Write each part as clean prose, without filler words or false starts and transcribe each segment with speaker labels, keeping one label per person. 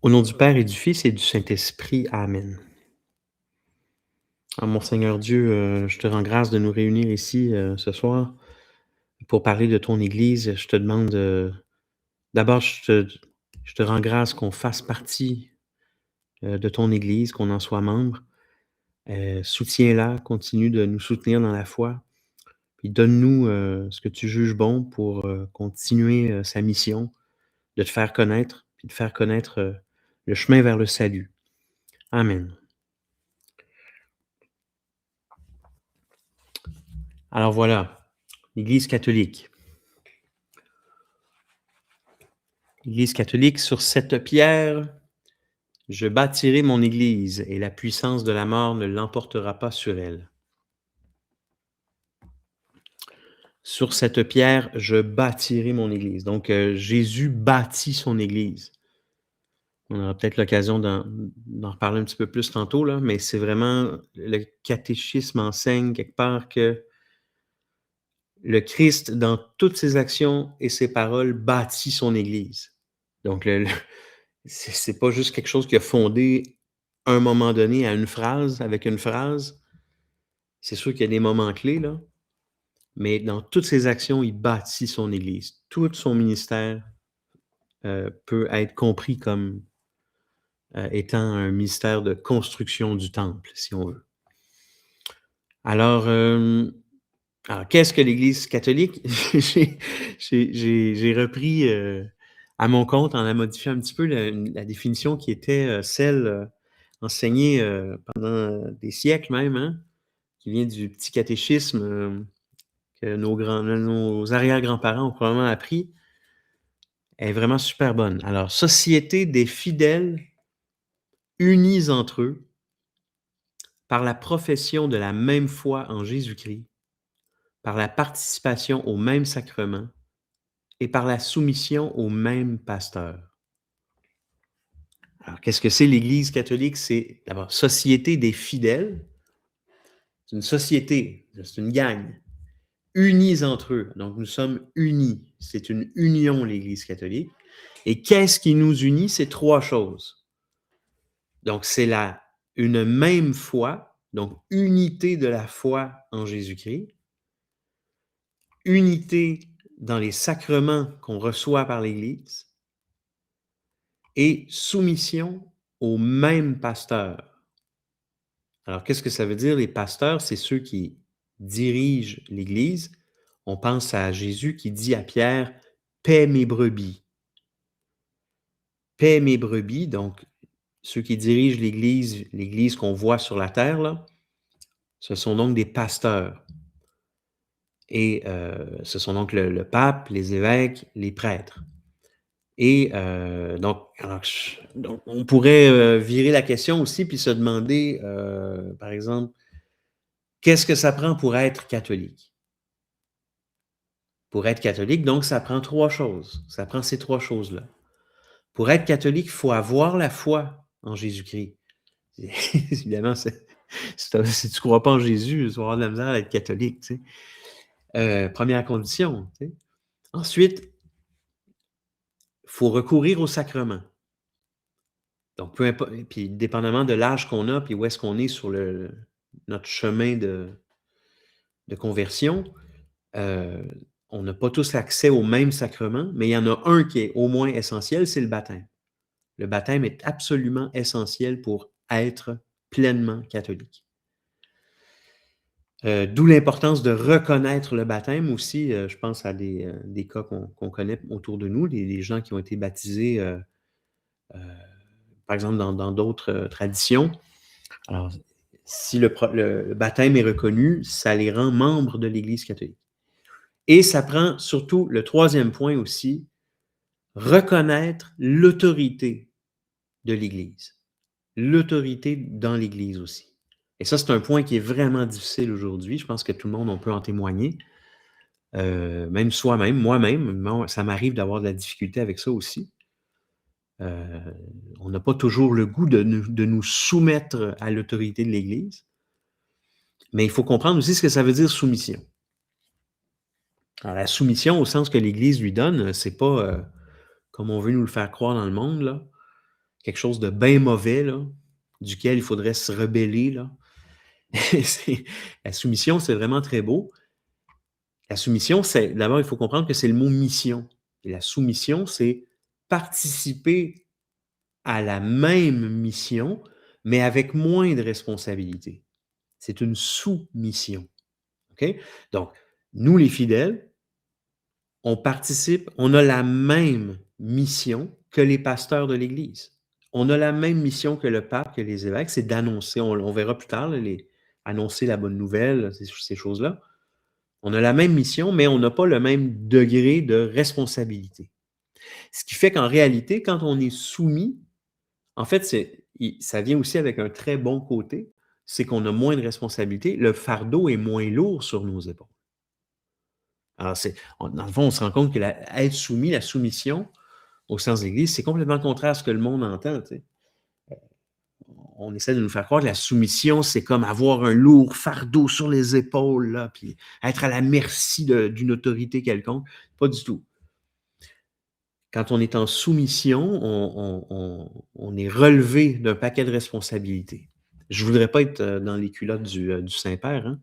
Speaker 1: Au nom du Père et du Fils et du Saint-Esprit. Amen. Ah, mon Seigneur Dieu, je te rends grâce de nous réunir ici, ce soir pour parler de ton Église. Je te demande, d'abord, je te rends grâce qu'on fasse partie, de ton Église, qu'on en soit membre. Soutiens-la, continue de nous soutenir dans la foi, puis donne-nous, ce que tu juges bon pour, continuer, sa mission de te faire connaître, puis de faire connaître, le chemin vers le salut. Amen. Alors voilà, l'Église catholique. L'Église catholique: «Sur cette pierre, je bâtirai mon Église, et la puissance de la mort ne l'emportera pas sur elle. Sur cette pierre, je bâtirai mon Église». Donc, Jésus bâtit son Église. On aura peut-être l'occasion d'en reparler un petit peu plus tantôt, là, mais c'est vraiment le catéchisme enseigne quelque part que le Christ, dans toutes ses actions et ses paroles, bâtit son Église. Donc le c'est pas juste quelque chose qu'il a fondé à un moment donné à une phrase, avec une phrase. C'est sûr qu'il y a des moments clés, là, mais dans toutes ses actions, il bâtit son Église. Tout son ministère, peut être compris comme, étant un ministère de construction du temple, si on veut. Alors, qu'est-ce que l'Église catholique? J'ai j'ai repris, à mon compte, en la modifiant un petit peu, la définition qui était, celle, enseignée, pendant des siècles même, hein, qui vient du petit catéchisme, que nos arrière-grands-parents ont probablement appris. Elle est vraiment super bonne. Alors: «Société des fidèles unis entre eux par la profession de la même foi en Jésus-Christ, par la participation aux mêmes sacrements et par la soumission au même pasteur». Alors, qu'est-ce que c'est l'Église catholique? C'est d'abord société des fidèles. C'est une société, c'est une gang, unis entre eux. Donc, nous sommes unis. C'est une union, l'Église catholique. Et qu'est-ce qui nous unit? C'est 3 choses. Donc, c'est une même foi, donc unité de la foi en Jésus-Christ, unité dans les sacrements qu'on reçoit par l'Église et soumission au même pasteur. Alors, qu'est-ce que ça veut dire, les pasteurs? C'est ceux qui dirigent l'Église. On pense à Jésus qui dit à Pierre: «Paie mes brebis». Paie mes brebis, donc ceux qui dirigent l'Église qu'on voit sur la terre, là, ce sont donc des pasteurs. Et ce sont donc le pape, les évêques, les prêtres. Et donc on pourrait, virer la question aussi puis se demander, par exemple, qu'est-ce que ça prend pour être catholique? Pour être catholique, donc ça prend 3 choses. Ça prend ces 3 choses-là. Pour être catholique, il faut avoir la foi en Jésus-Christ. Évidemment, si tu crois pas en Jésus, tu vas avoir de la misère à être catholique, tu sais. 1re condition, tu sais. Ensuite, faut recourir au sacrement. Donc peu importe, puis dépendamment de l'âge qu'on a, puis où est-ce qu'on est sur notre chemin de conversion, heu, on n'a pas tous accès au même sacrement, mais il y en a un qui est au moins essentiel, c'est le baptême. Le baptême est absolument essentiel pour être pleinement catholique. D'où l'importance de reconnaître le baptême aussi, je pense à des cas qu'on connaît autour de nous, des gens qui ont été baptisés, heu, par exemple dans d'autres, traditions. Alors, si le baptême est reconnu, ça les rend membres de l'Église catholique. Et ça prend surtout le 3e point aussi, reconnaître l'autorité de l'Église. L'autorité dans l'Église aussi. Et ça, c'est un point qui est vraiment difficile aujourd'hui. Je pense que tout le monde, on peut en témoigner. Même soi-même, moi-même, ça m'arrive d'avoir de la difficulté avec ça aussi. Heu, on n'a pas toujours le goût de nous soumettre à l'autorité de l'Église. Mais il faut comprendre aussi ce que ça veut dire soumission. Alors la soumission au sens que l'Église lui donne, c'est pas, comme on veut nous le faire croire dans le monde là, quelque chose de bien mauvais, là, duquel il faudrait se rebeller, là. C'est la soumission, c'est vraiment très beau. La soumission, c'est d'abord, il faut comprendre que c'est le mot mission et la soumission, c'est participer à la même mission, mais avec moins de responsabilités. C'est une sous-mission, OK? Donc, nous les fidèles, on participe, on a la même mission que les pasteurs de l'Église. On a la même mission que le pape, que les évêques, c'est d'annoncer, on verra plus tard, là, annoncer la bonne nouvelle, ces choses-là. On a la même mission, mais on n'a pas le même degré de responsabilité. Ce qui fait qu'en réalité, quand on est soumis, en fait, ça vient aussi avec un très bon côté, c'est qu'on a moins de responsabilité, le fardeau est moins lourd sur nos épaules. Alors, dans le fond, on se rend compte que être soumis, la soumission au sens d'Église, c'est complètement contraire à ce que le monde entend. Tu sais. On essaie de nous faire croire que la soumission, c'est comme avoir un lourd fardeau sur les épaules, là, puis être à la merci d'une autorité quelconque. Pas du tout. Quand on est en soumission, on est relevé d'un paquet de responsabilités. Je ne voudrais pas être dans les culottes du Saint-Père. Hein?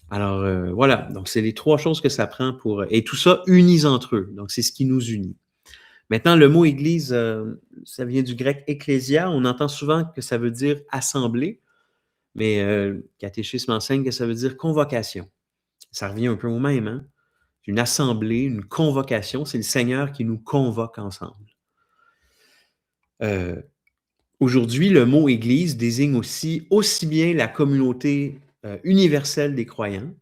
Speaker 1: Alors, voilà. Donc, c'est les trois choses que ça prend pour... Et tout ça unis entre eux. Donc, c'est ce qui nous unit. Maintenant, le mot Église, ça vient du grec ecclésia. On entend souvent que ça veut dire assemblée, mais le catéchisme enseigne que ça veut dire convocation. Ça revient un peu au même, hein? Une assemblée, une convocation, c'est le Seigneur qui nous convoque ensemble. Aujourd'hui, le mot Église désigne aussi bien la communauté universelle des croyants,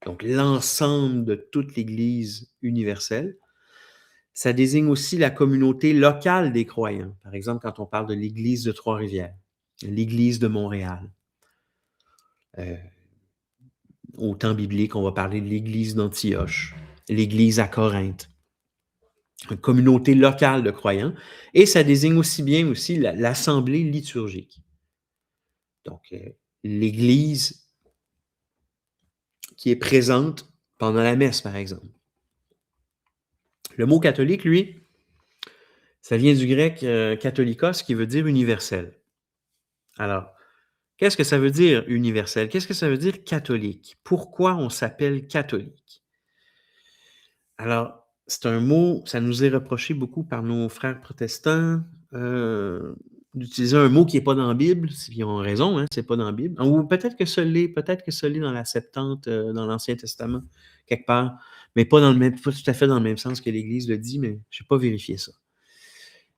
Speaker 1: donc l'ensemble de toute l'Église universelle. Ça désigne aussi la communauté locale des croyants. Par exemple, quand on parle de l'Église de Trois-Rivières, l'Église de Montréal. Au temps biblique, on va parler de l'Église d'Antioche, l'Église à Corinthe. Une communauté locale de croyants, et ça désigne aussi bien aussi l'assemblée liturgique. Donc, l'Église qui est présente pendant la messe, par exemple. Le mot catholique, lui, ça vient du grec katholikos, qui veut dire universel. Alors, qu'est-ce que ça veut dire universel? Qu'est-ce que ça veut dire catholique? Pourquoi on s'appelle catholique? Alors, c'est un mot, ça nous est reproché beaucoup par nos frères protestants d'utiliser un mot qui n'est pas dans la Bible. Ils ont raison, hein, c'est pas dans la Bible. Ou peut-être que ça l'est dans la Septante, dans l'Ancien Testament, quelque part, mais pas tout à fait dans le même sens que l'Église le dit, mais je n'ai pas vérifié ça.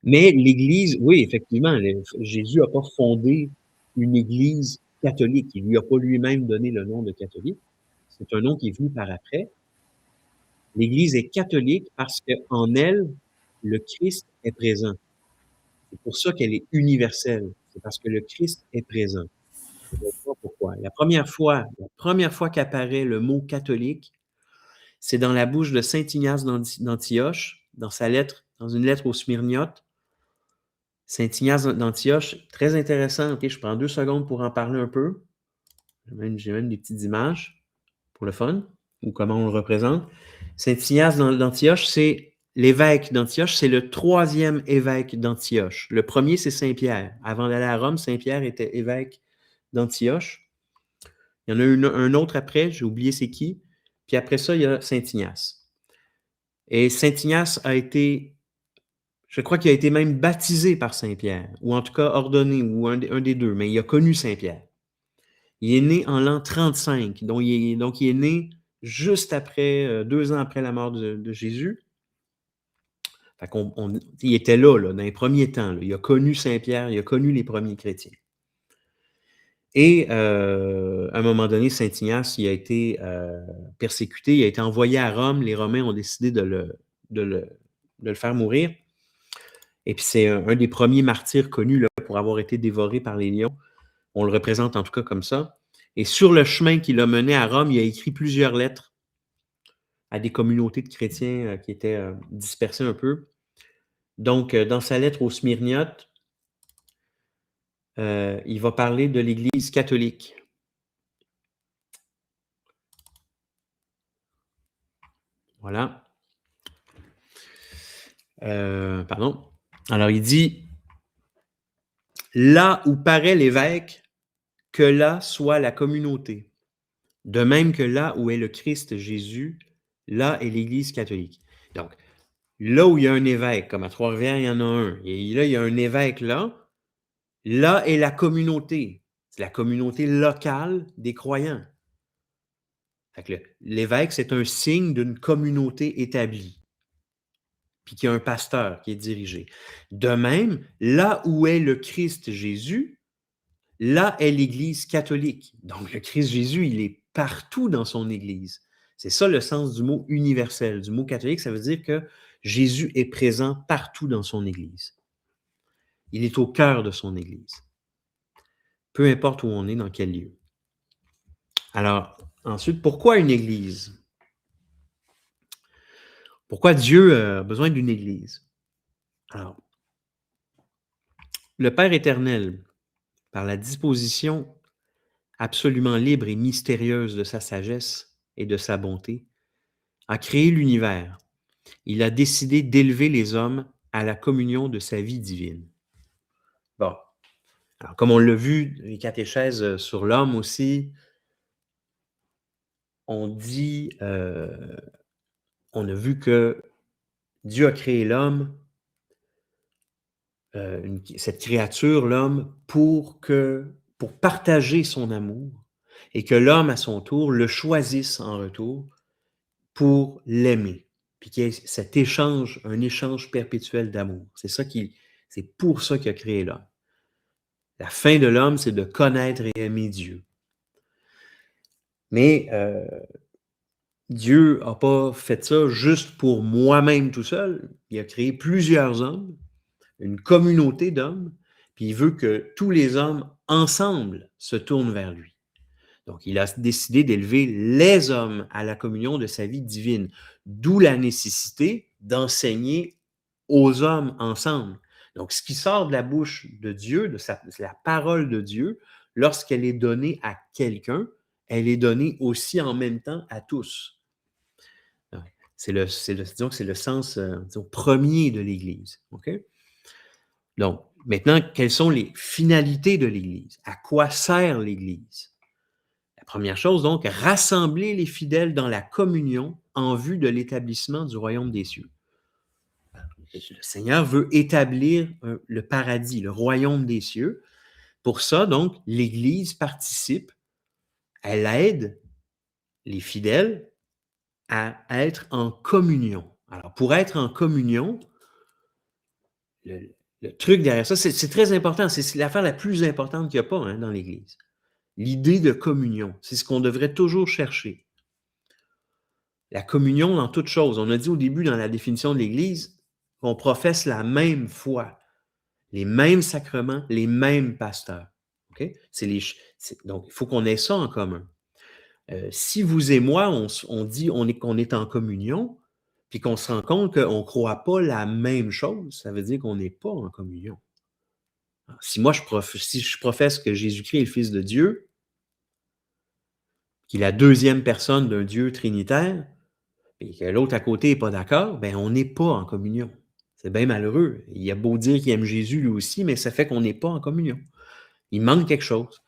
Speaker 1: Mais l'Église, oui, effectivement, Jésus n'a pas fondé une Église catholique. Il ne lui a pas lui-même donné le nom de catholique. C'est un nom qui est venu par après. L'Église est catholique parce qu'en elle, le Christ est présent. C'est pour ça qu'elle est universelle. C'est parce que le Christ est présent. Je ne sais pas pourquoi. La première fois qu'apparaît le mot catholique, c'est dans la bouche de saint Ignace d'Antioche, dans une lettre aux Smyrniotes. Saint Ignace d'Antioche, très intéressant. Okay, je prends 2 secondes pour en parler un peu. J'ai même des petites images pour le fun, ou comment on le représente. Saint Ignace d'Antioche, c'est l'évêque d'Antioche, c'est le 3e évêque d'Antioche. Le premier, c'est Saint-Pierre. Avant d'aller à Rome, Saint-Pierre était évêque d'Antioche. Il y en a un autre après, j'ai oublié c'est qui. Puis après ça, il y a Saint Ignace. Et Saint Ignace je crois qu'il a été même baptisé par Saint-Pierre, ou en tout cas ordonné, ou un des deux, mais il a connu Saint-Pierre. Il est né en l'an 35, donc il est né juste après, 2 ans après la mort de Jésus. Fait il était là, dans les premiers temps. Là. Il a connu Saint-Pierre, il a connu les premiers chrétiens. Et à un moment donné, Saint Ignace, il a été persécuté, il a été envoyé à Rome. Les Romains ont décidé de le faire mourir. Et puis c'est un des premiers martyrs connus là, pour avoir été dévoré par les lions. On le représente en tout cas comme ça. Et sur le chemin qui l'a mené à Rome, il a écrit plusieurs lettres à des communautés de chrétiens qui étaient dispersées un peu. Donc, dans sa lettre aux Smyrniotes, il va parler de l'Église catholique. Voilà. Pardon. Alors, il dit là où paraît l'évêque, que là soit la communauté. De même que là où est le Christ Jésus, là est l'Église catholique. Donc, là où il y a un évêque, comme à Trois-Rivières, il y en a un, et là, il y a un évêque là est la communauté. C'est la communauté locale des croyants. Fait que l'évêque, c'est un signe d'une communauté établie, puis qu'il y a un pasteur qui est dirigé. De même, là où est le Christ Jésus, là est l'Église catholique. Donc, le Christ Jésus, il est partout dans son Église. C'est ça le sens du mot universel. Du mot catholique, ça veut dire que Jésus est présent partout dans son Église. Il est au cœur de son Église. Peu importe où on est, dans quel lieu. Alors, ensuite, pourquoi une Église? Pourquoi Dieu a besoin d'une Église? Alors, le Père éternel, par la disposition absolument libre et mystérieuse de sa sagesse et de sa bonté, a créé l'univers. Il a décidé d'élever les hommes à la communion de sa vie divine. Bon. Alors, comme on l'a vu, les catéchèses sur l'homme aussi, on dit, on a vu que Dieu a créé l'homme, cette créature, l'homme, pour partager son amour et que l'homme, à son tour, le choisisse en retour pour l'aimer. Puis qu'il y ait cet échange, un échange perpétuel d'amour. C'est pour ça qu'il a créé l'homme. La fin de l'homme, c'est de connaître et aimer Dieu. Mais Dieu n'a pas fait ça juste pour moi-même tout seul. Il a créé plusieurs hommes, une communauté d'hommes, puis il veut que tous les hommes, ensemble, se tournent vers lui. Donc, il a décidé d'élever les hommes à la communion de sa vie divine, d'où la nécessité d'enseigner aux hommes ensemble. Donc, ce qui sort de la bouche de Dieu, de la parole de Dieu, lorsqu'elle est donnée à quelqu'un, elle est donnée aussi en même temps à tous. Disons que c'est le sens premier de l'Église. Okay? Donc, maintenant, quelles sont les finalités de l'Église? À quoi sert l'Église? La première chose, donc, rassembler les fidèles dans la communion en vue de l'établissement du royaume des cieux. Le Seigneur veut établir le paradis, le royaume des cieux. Pour ça, donc, l'Église participe, elle aide les fidèles à être en communion. Alors, pour être en communion, le truc derrière ça, c'est très important. C'est l'affaire la plus importante qu'il n'y a pas dans l'Église. L'idée de communion, c'est ce qu'on devrait toujours chercher. La communion dans toute chose. On a dit au début dans la définition de l'Église qu'on professe la même foi, les mêmes sacrements, les mêmes pasteurs. Okay? Donc, il faut qu'on ait ça en commun. Si vous et moi, on dit qu'on est en communion, puis qu'on se rend compte qu'on ne croit pas la même chose, ça veut dire qu'on n'est pas en communion. Alors, si je professe que Jésus-Christ est le Fils de Dieu, qu'il est la deuxième personne d'un Dieu trinitaire, et que l'autre à côté n'est pas d'accord, ben on n'est pas en communion. C'est bien malheureux. Il a beau dire qu'il aime Jésus lui aussi, mais ça fait qu'on n'est pas en communion. Il manque quelque chose.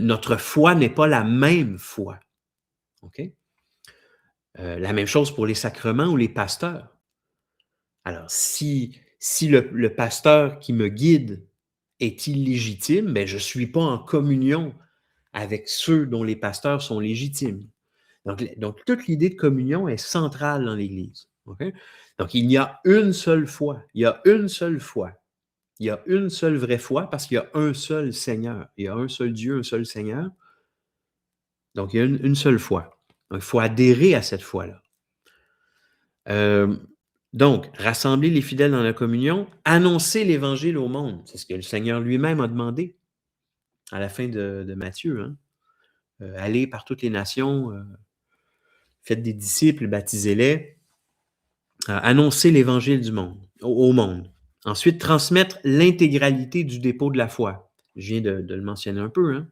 Speaker 1: Notre foi n'est pas la même foi. OK? La même chose pour les sacrements ou les pasteurs. Alors, si le pasteur qui me guide est illégitime, ben je ne suis pas en communion avec ceux dont les pasteurs sont légitimes. Donc toute l'idée de communion est centrale dans l'Église. Okay? Donc, il y a une seule foi. Il y a une seule foi. Il y a une seule vraie foi parce qu'il y a un seul Seigneur. Il y a un seul Dieu, un seul Seigneur. Donc, il y a une seule foi. Donc, il faut adhérer à cette foi-là. Donc, rassembler les fidèles dans la communion, annoncer l'Évangile au monde. C'est ce que le Seigneur lui-même a demandé à la fin de Matthieu. Hein? Allez par toutes les nations, faites des disciples, baptisez-les. Annoncer l'Évangile du monde, au monde. Ensuite, transmettre l'intégralité du dépôt de la foi. Je viens de le mentionner un peu. Hein?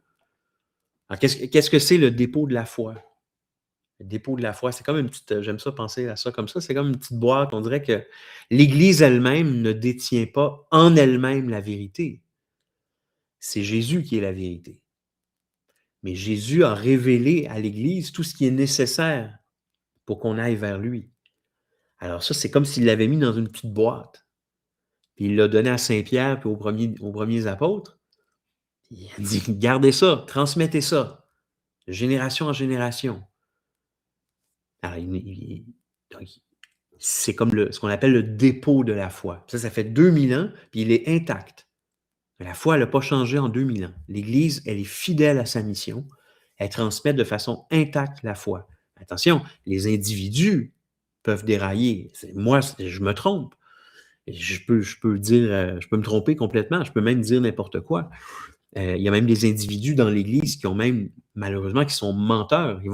Speaker 1: Alors, qu'est-ce que c'est le dépôt de la foi? Le dépôt de la foi, c'est comme une petite, j'aime ça penser à ça comme ça, c'est comme une petite boîte. On dirait que l'Église elle-même ne détient pas en elle-même la vérité. c'est Jésus qui est la vérité. Mais Jésus a révélé à l'Église tout ce qui est nécessaire pour qu'on aille vers lui. Alors ça, c'est comme s'il l'avait mis dans une petite boîte. Puis il l'a donné à Saint-Pierre puis aux premiers apôtres. Il a dit, gardez ça, transmettez ça, de génération en génération. Alors, donc, c'est comme ce qu'on appelle le dépôt de la foi. Ça fait 2000 ans, puis il est intact. La foi, elle n'a pas changé en 2000 ans. l'Église, elle est fidèle à sa mission. Elle transmet de façon intacte la foi. Attention, les individus peuvent dérailler. Moi, je me trompe. Je peux dire, je peux me tromper complètement. Je peux même dire n'importe quoi. Il y a même des individus dans l'Église qui ont même, malheureusement, qui sont menteurs. Qui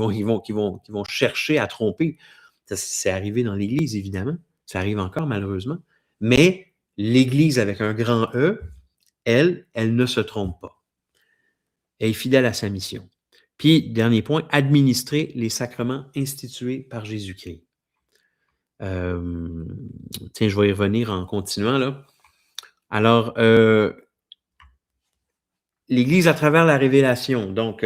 Speaker 1: vont chercher à tromper. Ça, c'est arrivé dans l'Église, évidemment. Ça arrive encore, malheureusement. Mais l'Église avec un grand E, elle ne se trompe pas. Elle est fidèle à sa mission. Puis, dernier point, administrer les sacrements institués par Jésus-Christ. Tiens, je vais y revenir en continuant, là. Alors, l'Église à travers la révélation. Donc,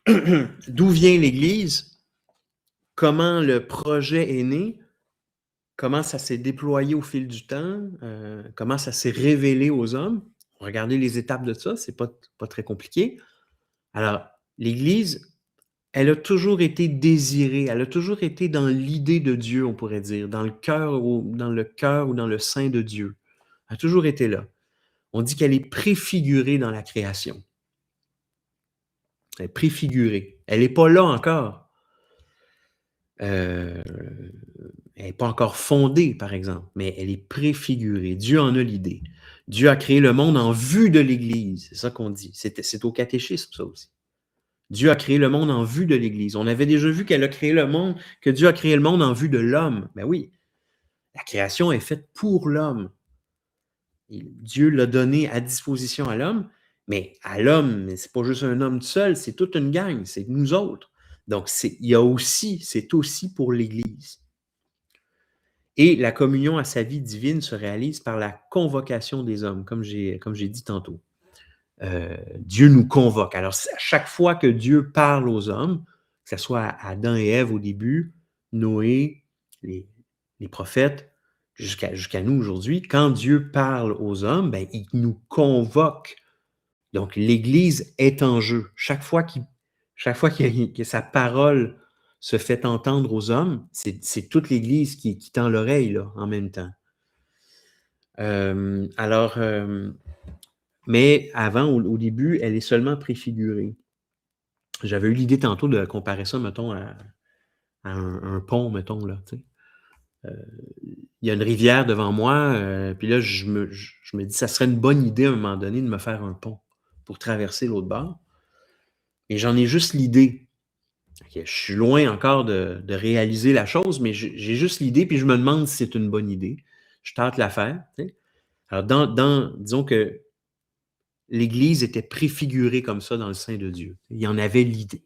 Speaker 1: d'où vient l'Église? Comment le projet est né? Comment ça s'est déployé au fil du temps? Comment ça s'est révélé aux hommes? Regardez les étapes de ça, c'est pas très compliqué. Alors, l'Église, elle a toujours été désirée, elle a toujours été dans l'idée de Dieu, on pourrait dire, dans le cœur ou dans le sein de Dieu. Elle a toujours été là. On dit qu'elle est préfigurée dans la création. Elle est préfigurée. Elle n'est pas là encore. Elle n'est pas encore fondée, par exemple, mais elle est préfigurée. Dieu en a l'idée. Dieu a créé le monde en vue de l'Église. C'est ça qu'on dit. C'est au catéchisme, ça aussi. Dieu a créé le monde en vue de l'Église. On avait déjà vu qu'elle a créé le monde, que Dieu a créé le monde en vue de l'homme. Ben oui, la création est faite pour l'homme. Dieu l'a donné à disposition à l'homme, mais à l'homme, c'est pas juste un homme seul, c'est toute une gang, c'est nous autres. Donc, c'est aussi pour l'Église. Et la communion à sa vie divine se réalise par la convocation des hommes, comme j'ai dit tantôt. Dieu nous convoque. Alors, à chaque fois que Dieu parle aux hommes, que ce soit à Adam et Ève au début, Noé, les prophètes, jusqu'à nous aujourd'hui, quand Dieu parle aux hommes, ben, il nous convoque. Donc, l'Église est en jeu. Chaque fois que sa parole se fait entendre aux hommes, c'est toute l'Église qui tend l'oreille là, en même temps. Mais avant, au début, elle est seulement préfigurée. J'avais eu l'idée tantôt de comparer ça, mettons, à un pont, mettons, là, tu sais. Il y a une rivière devant moi, puis là, je me dis, ça serait une bonne idée à un moment donné de me faire un pont pour traverser l'autre bord. Et j'en ai juste l'idée. Je suis loin encore de réaliser la chose, mais j'ai juste l'idée, puis je me demande si c'est une bonne idée. Je tente la faire, tu sais. Alors, disons que l'Église était préfigurée comme ça dans le sein de Dieu. Il y en avait l'idée.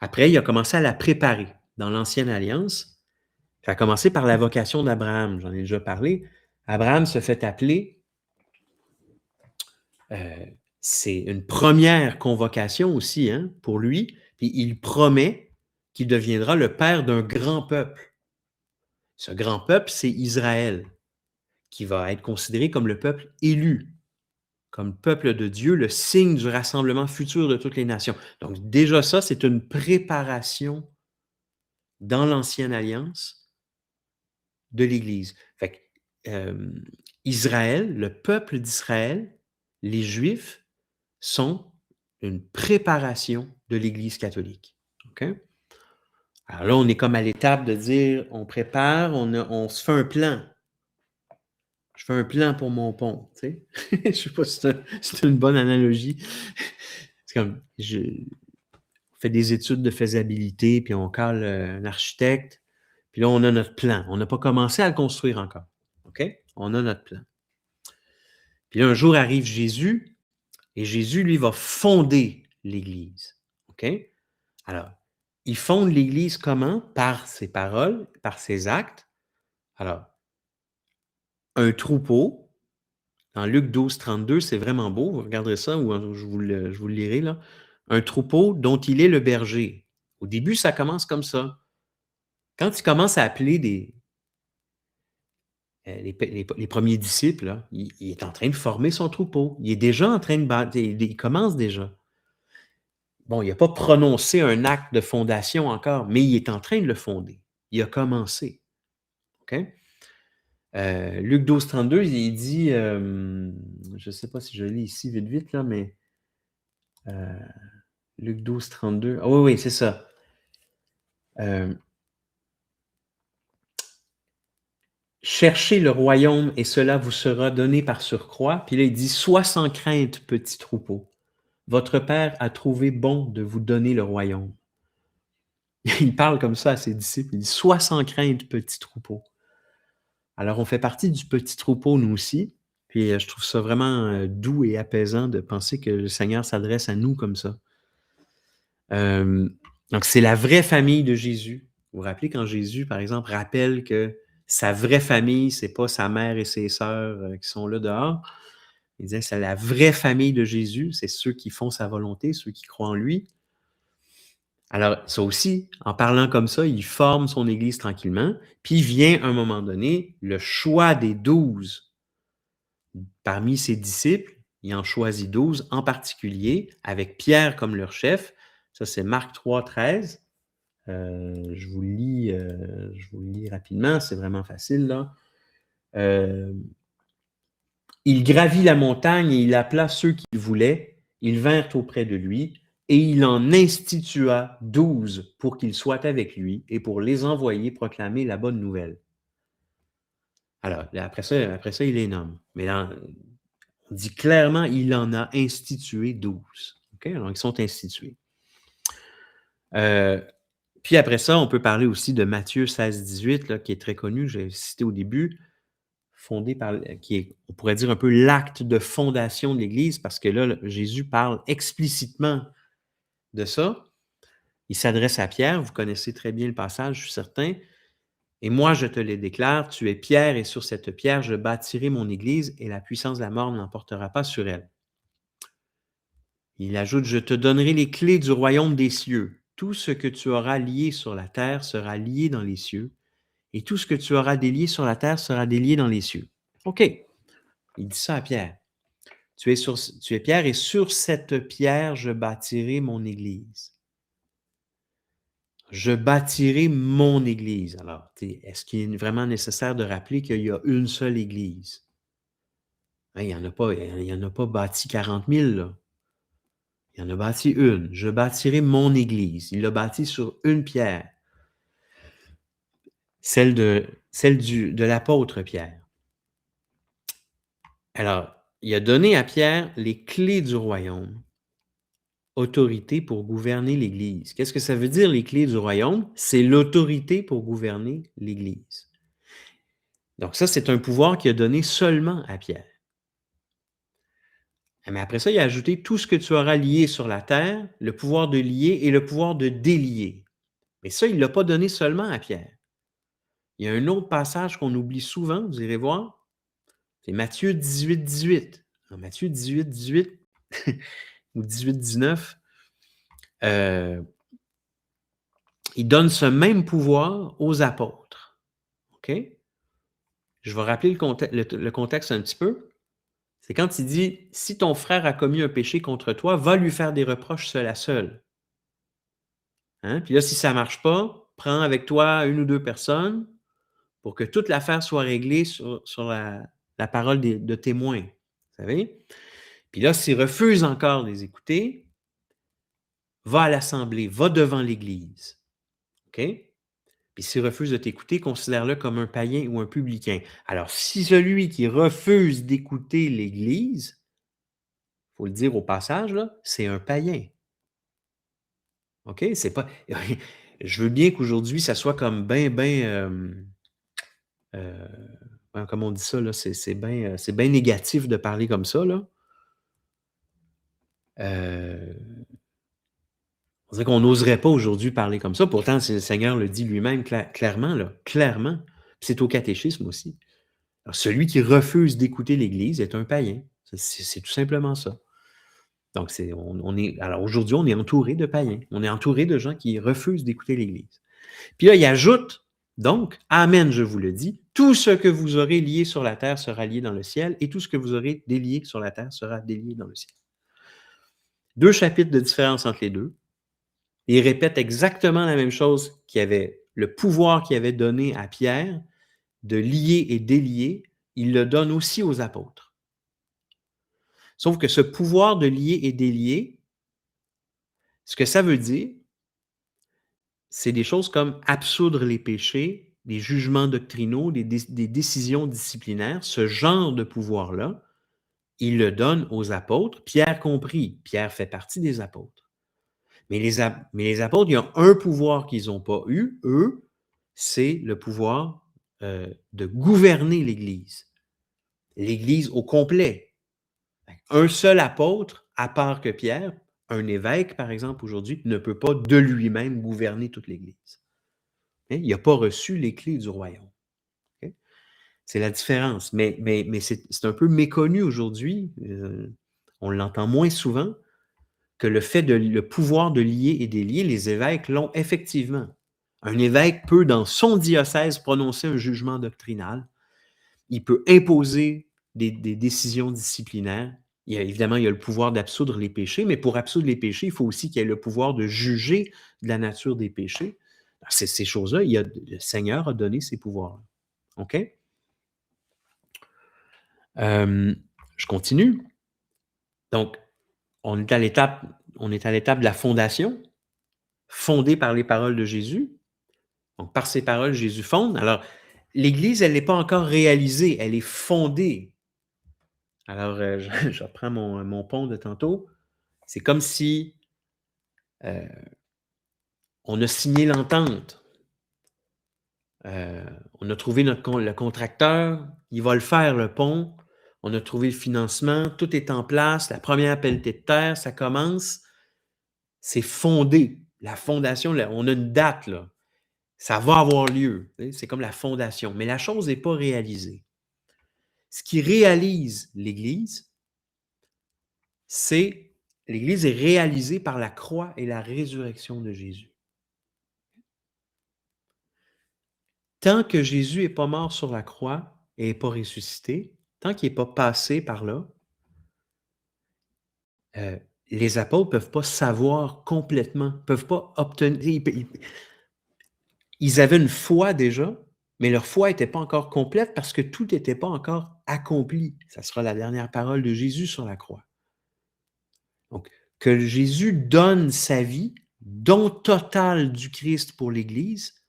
Speaker 1: Après, il a commencé à la préparer. Dans l'Ancienne Alliance, ça a commencé par la vocation d'Abraham. J'en ai déjà parlé. Abraham se fait appeler. C'est une première convocation aussi pour lui. Puis il promet qu'il deviendra le père d'un grand peuple. Ce grand peuple, c'est Israël, qui va être considéré comme le peuple élu, comme peuple de Dieu, le signe du rassemblement futur de toutes les nations. Donc déjà ça, c'est une préparation dans l'Ancienne Alliance de l'Église. Fait que, Israël, le peuple d'Israël, les Juifs, sont une préparation de l'Église catholique. OK? Alors là, on est comme à l'étape de dire, on prépare, on se fait un plan. Je fais un plan pour mon pont, tu sais. Je sais pas si c'est une bonne analogie. C'est comme, on fait des études de faisabilité, puis on cale un architecte, puis là, on a notre plan. On n'a pas commencé à le construire encore. OK? On a notre plan. Puis là, un jour arrive Jésus, et Jésus, lui, va fonder l'Église. OK? Alors, il fonde l'Église comment? Par ses paroles, par ses actes. Alors, un troupeau dans Luc 12, 32, c'est vraiment beau, vous regarderez ça ou je vous le lirai là. Un troupeau dont il est le berger. Au début, ça commence comme ça. Quand il commence à appeler les premiers disciples, là, il est en train de former son troupeau. Il est déjà en train de il commence déjà. Bon, il n'a pas prononcé un acte de fondation encore, mais il est en train de le fonder. Il a commencé. OK? Luc 12, 32, il dit, je ne sais pas si je lis ici vite, vite, là, mais Luc 12, 32. Ah oui, oui, c'est ça. Cherchez le royaume et cela vous sera donné par surcroît. Puis là, il dit, sois sans crainte, petit troupeau. Votre Père a trouvé bon de vous donner le royaume. Il parle comme ça à ses disciples. Il dit, sois sans crainte, petit troupeau. Alors, on fait partie du petit troupeau, nous aussi. Puis, je trouve ça vraiment doux et apaisant de penser que le Seigneur s'adresse à nous comme ça. Donc, c'est la vraie famille de Jésus. Vous vous rappelez quand Jésus, par exemple, rappelle que sa vraie famille, c'est pas sa mère et ses sœurs qui sont là dehors. Il disait, c'est la vraie famille de Jésus, c'est ceux qui font sa volonté, ceux qui croient en lui. Alors, ça aussi, en parlant comme ça, il forme son Église tranquillement, puis vient un moment donné le choix des 12. Parmi ses disciples, il en choisit 12 en particulier, avec Pierre comme leur chef. Ça, c'est Marc 3, 13. Je vous le lis rapidement, c'est vraiment facile là. Il gravit la montagne et il appela ceux qu'il voulait. Ils vinrent auprès de lui et il en institua 12 pour qu'ils soient avec lui et pour les envoyer proclamer la bonne nouvelle. Alors, après ça, il les nomme. Mais là, on dit clairement, il en a institué 12. Okay? Alors, ils sont institués. Puis après ça, on peut parler aussi de Matthieu 16, 18, là, qui est très connu, j'ai cité au début, fondé par, qui est, on pourrait dire un peu l'acte de fondation de l'Église, parce que là, Jésus parle explicitement de ça. Il s'adresse à Pierre, vous connaissez très bien le passage, je suis certain. Et moi, je te le déclare, tu es Pierre, et sur cette pierre, je bâtirai mon Église, et la puissance de la mort ne l'emportera pas sur elle. Il ajoute, je te donnerai les clés du royaume des cieux. Tout ce que tu auras lié sur la terre sera lié dans les cieux, et tout ce que tu auras délié sur la terre sera délié dans les cieux. OK. Il dit ça à Pierre. Tu es Pierre, et sur cette pierre, je bâtirai mon Église. Je bâtirai mon Église. Alors, est-ce qu'il est vraiment nécessaire de rappeler qu'il y a une seule Église? Hein, il n'y en a pas bâti 40 000, là. Il en a bâti une. Je bâtirai mon Église. Il l'a bâti sur une pierre. Celle de l'apôtre Pierre. Alors, il a donné à Pierre les clés du royaume, autorité pour gouverner l'Église. Qu'est-ce que ça veut dire, les clés du royaume? C'est l'autorité pour gouverner l'Église. Donc ça, c'est un pouvoir qu'il a donné seulement à Pierre. Mais après ça, il a ajouté tout ce que tu auras lié sur la terre, le pouvoir de lier et le pouvoir de délier. Mais ça, il ne l'a pas donné seulement à Pierre. Il y a un autre passage qu'on oublie souvent, vous irez voir, c'est Matthieu 18, 18. En Matthieu 18, 18 ou 18, 19, il donne ce même pouvoir aux apôtres. OK? Je vais rappeler le contexte un petit peu. C'est quand il dit, si ton frère a commis un péché contre toi, va lui faire des reproches seul à seul. Hein? Puis là, si ça ne marche pas, prends avec toi une ou deux personnes pour que toute l'affaire soit réglée sur la parole de témoins. Vous savez? Puis là, s'il refuse encore de les écouter, va à l'assemblée, va devant l'Église. OK? Puis s'il refuse de t'écouter, considère-le comme un païen ou un publicain. Alors, si celui qui refuse d'écouter l'Église, il faut le dire au passage, là, c'est un païen. OK? C'est pas. Je veux bien qu'aujourd'hui, ça soit comme comment on dit ça, là? C'est bien négatif de parler comme ça, là. On dirait qu'on n'oserait pas aujourd'hui parler comme ça. Pourtant, le Seigneur le dit lui-même clairement, là, clairement. Puis c'est au catéchisme aussi. Alors, celui qui refuse d'écouter l'Église est un païen. C'est tout simplement ça. Donc, alors aujourd'hui, on est entouré de païens. On est entouré de gens qui refusent d'écouter l'Église. Puis là, il ajoute, donc, Amen, je vous le dis, tout ce que vous aurez lié sur la terre sera lié dans le ciel, et tout ce que vous aurez délié sur la terre sera délié dans le ciel. 2 chapitres de différence entre les deux. Il répète exactement la même chose le pouvoir qu'il avait donné à Pierre de lier et délier, il le donne aussi aux apôtres. Sauf que ce pouvoir de lier et délier, ce que ça veut dire, c'est des choses comme absoudre les péchés, des jugements doctrinaux, des décisions disciplinaires. Ce genre de pouvoir-là, il le donne aux apôtres, Pierre compris. Pierre fait partie des apôtres. Mais les apôtres, il y a un pouvoir qu'ils n'ont pas eu, eux, c'est le pouvoir de gouverner l'Église. L'Église au complet. Un seul apôtre, à part que Pierre, un évêque, par exemple, aujourd'hui, ne peut pas de lui-même gouverner toute l'Église. Il n'a pas reçu les clés du royaume. Okay? C'est la différence. Mais c'est un peu méconnu aujourd'hui. On l'entend moins souvent que le pouvoir de lier et délier, les évêques l'ont effectivement. Un évêque peut, dans son diocèse, prononcer un jugement doctrinal. Il peut imposer des décisions disciplinaires. Évidemment, il y a le pouvoir d'absoudre les péchés, mais pour absoudre les péchés, il faut aussi qu'il y ait le pouvoir de juger de la nature des péchés. Ces choses-là, le Seigneur a donné ces pouvoirs-là. OK? Je continue. Donc, on est à l'étape de la fondation, fondée par les paroles de Jésus. Donc, par ces paroles, Jésus fonde. Alors, l'Église, elle n'est pas encore réalisée, elle est fondée. Alors, je reprends mon pont de tantôt. C'est comme si on a signé l'entente. On a trouvé le contracteur, il va le faire, le pont. On a trouvé le financement, tout est en place. La première pelletée de terre, ça commence. C'est fondé. La fondation, là, on a une date, là. Ça va avoir lieu. C'est comme la fondation. Mais la chose n'est pas réalisée. Ce qui réalise l'Église, c'est l'Église est réalisée par la croix et la résurrection de Jésus. Tant que Jésus n'est pas mort sur la croix et n'est pas ressuscité, tant qu'il n'est pas passé par là, les apôtres ne peuvent pas savoir complètement, ne peuvent pas obtenir. Ils avaient une foi déjà, mais leur foi n'était pas encore complète parce que tout n'était pas encore accompli. Ça sera la dernière parole de Jésus sur la croix. Donc, que Jésus donne sa vie, don total du Christ pour l'Église,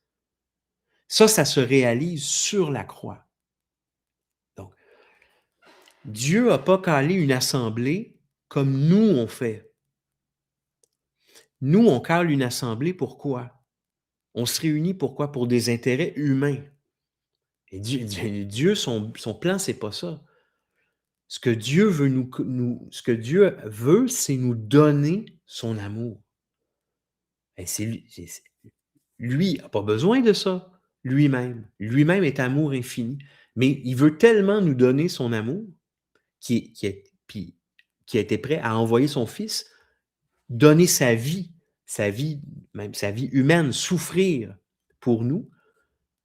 Speaker 1: ça se réalise sur la croix. Donc, Dieu n'a pas calé une assemblée comme nous on fait. Nous, on cale une assemblée pourquoi? On se réunit pourquoi? Pour des intérêts humains. Et Dieu son plan, c'est pas ça. Ce que Dieu veut, c'est nous donner son amour. Et lui n'a pas besoin de ça, lui-même. Lui-même est amour infini. Mais il veut tellement nous donner son amour qui a été prêt à envoyer son Fils, donner sa vie, même sa vie humaine, souffrir pour nous,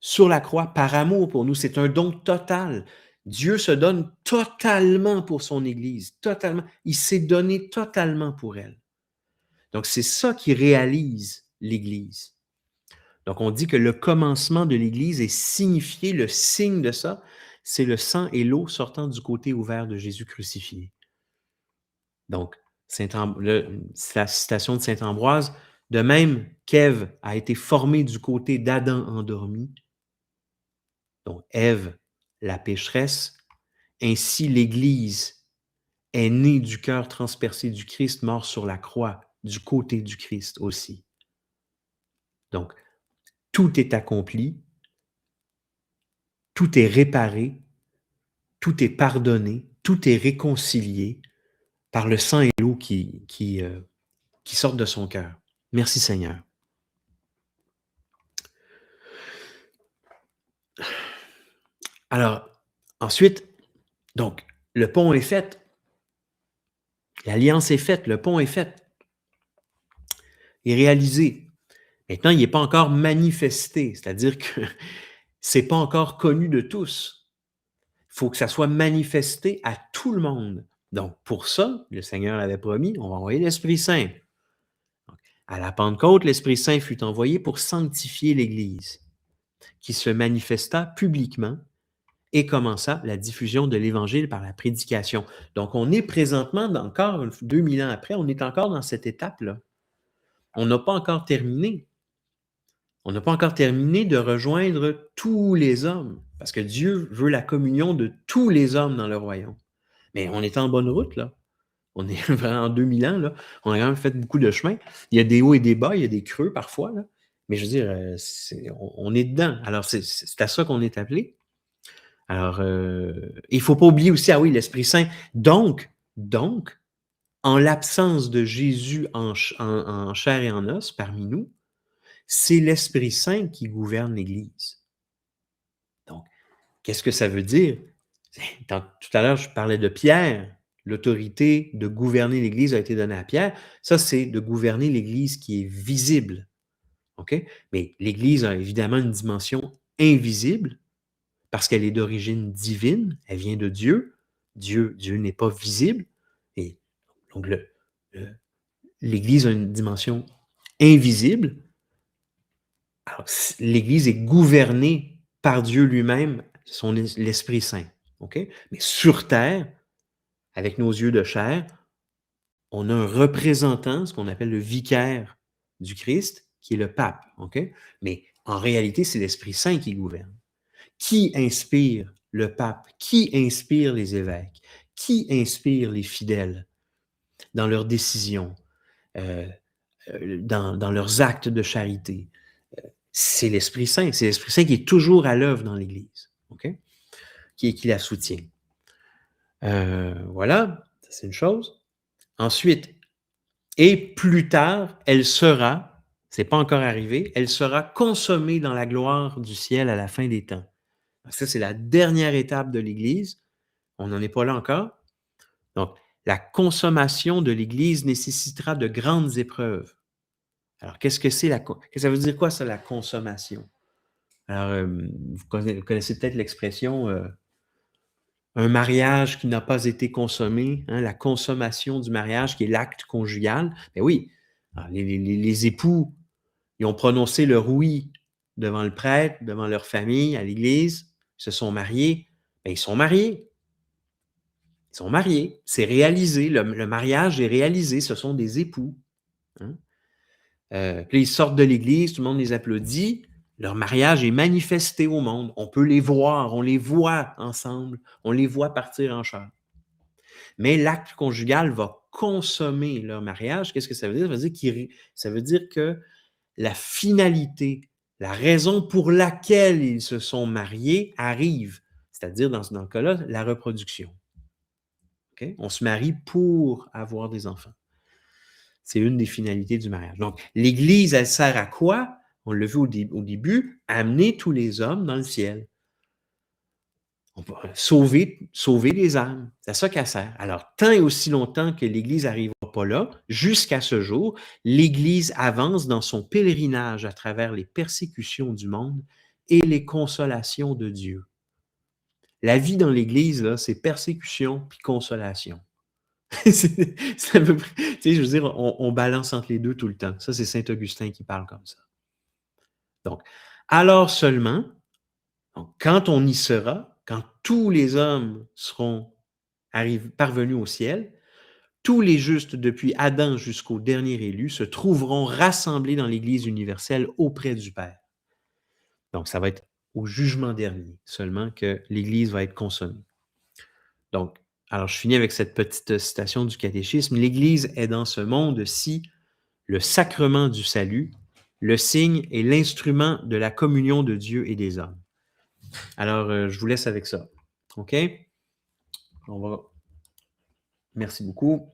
Speaker 1: sur la croix, par amour pour nous. C'est un don total. Dieu se donne totalement pour son Église, totalement. Il s'est donné totalement pour elle. Donc, c'est ça qui réalise l'Église. Donc, on dit que le commencement de l'Église est signifié, le signe de ça, c'est le sang et l'eau sortant du côté ouvert de Jésus crucifié. Donc, la citation de saint Ambroise, de même qu'Ève a été formée du côté d'Adam endormi, donc Ève, la pécheresse, ainsi l'Église est née du cœur transpercé du Christ mort sur la croix, du côté du Christ aussi. Donc, tout est accompli, tout est réparé, tout est pardonné, tout est réconcilié par le sang et l'eau qui sortent de son cœur. Merci Seigneur. Alors, Ensuite, donc, le pont est fait, l'alliance est faite, le pont est fait, est réalisé. Maintenant, il n'est pas encore manifesté, c'est-à-dire que c'est pas encore connu de tous. Il faut que ça soit manifesté à tout le monde. Donc, pour ça, le Seigneur l'avait promis, on va envoyer l'Esprit Saint. À la Pentecôte, l'Esprit Saint fut envoyé pour sanctifier l'Église, qui se manifesta publiquement et commença la diffusion de l'Évangile par la prédication. Donc, on est présentement, encore 2000 ans après, on est encore dans cette étape-là. On n'a pas encore terminé. On n'a pas encore terminé de rejoindre tous les hommes, parce que Dieu veut la communion de tous les hommes dans le royaume. Mais on est en bonne route, là. On est vraiment en 2000 ans, là. On a quand même fait beaucoup de chemin. Il y a des hauts et des bas, il y a des creux parfois, là. Mais je veux dire, on est dedans. Alors, c'est à ça qu'on est appelé. Alors, il ne faut pas oublier aussi, ah oui, l'Esprit Saint. Donc, en l'absence de Jésus en chair et en os parmi nous, c'est l'Esprit Saint qui gouverne l'Église. Donc, qu'est-ce que ça veut dire? Tout à l'heure, je parlais de Pierre. L'autorité de gouverner l'Église a été donnée à Pierre. Ça, c'est de gouverner l'Église qui est visible. OK? Mais l'Église a évidemment une dimension invisible parce qu'elle est d'origine divine. Elle vient de Dieu. Dieu n'est pas visible. Et donc, l'Église a une dimension invisible. Alors, l'Église est gouvernée par Dieu lui-même, l'Esprit Saint. OK? Mais sur terre, avec nos yeux de chair, on a un représentant, ce qu'on appelle le vicaire du Christ, qui est le pape. OK? Mais en réalité, c'est l'Esprit Saint qui gouverne. Qui inspire le pape? Qui inspire les évêques? Qui inspire les fidèles dans leurs décisions, dans leurs actes de charité? C'est l'Esprit Saint. C'est l'Esprit Saint qui est toujours à l'œuvre dans l'Église, OK? Qui la soutient. Voilà, ça c'est une chose. Ensuite, et plus tard, elle sera, c'est pas encore arrivé, elle sera consommée dans la gloire du ciel à la fin des temps. Ça, c'est la dernière étape de l'Église. On n'en est pas là encore. Donc, la consommation de l'Église nécessitera de grandes épreuves. Alors, qu'est-ce que c'est ça veut dire quoi, ça, la consommation? Alors, vous connaissez peut-être l'expression un mariage qui n'a pas été consommé, hein, la consommation du mariage qui est l'acte conjugal. Ben oui, alors, les époux, ils ont prononcé leur oui devant le prêtre, devant leur famille, à l'église, ils se sont mariés. Ben, ils sont mariés. Ils sont mariés. C'est réalisé. Le mariage est réalisé. Ce sont des époux. Hein. Puis ils sortent de l'église, tout le monde les applaudit. Leur mariage est manifesté au monde. On peut les voir, on les voit ensemble, on les voit partir en char. Mais l'acte conjugal va consommer leur mariage. Qu'est-ce que ça veut dire? Ça veut dire que la finalité, la raison pour laquelle ils se sont mariés arrive. C'est-à-dire, dans le cas-là, la reproduction. Okay? On se marie pour avoir des enfants. C'est une des finalités du mariage. Donc, l'Église, elle sert à quoi? On l'a vu au début, amener tous les hommes dans le ciel. On peut sauver les âmes. C'est à ça qu'elle sert. Alors, tant et aussi longtemps que l'Église n'arrivera pas là, jusqu'à ce jour, l'Église avance dans son pèlerinage à travers les persécutions du monde et les consolations de Dieu. La vie dans l'Église, là, c'est persécution puis consolation. C'est à peu près, tu sais, je veux dire, on balance entre les deux tout le temps. Ça, c'est Saint Augustin qui parle comme ça. Donc, alors seulement, donc, quand on y sera, quand tous les hommes seront parvenus au ciel, tous les justes depuis Adam jusqu'au dernier élu se trouveront rassemblés dans l'Église universelle auprès du Père. Donc, ça va être au jugement dernier seulement que l'Église va être consommée. Donc, alors je finis avec cette petite citation du catéchisme. L'Église est dans ce monde-ci le sacrement du salut, le signe et l'instrument de la communion de Dieu et des hommes. Alors, je vous laisse avec ça. OK? Merci beaucoup.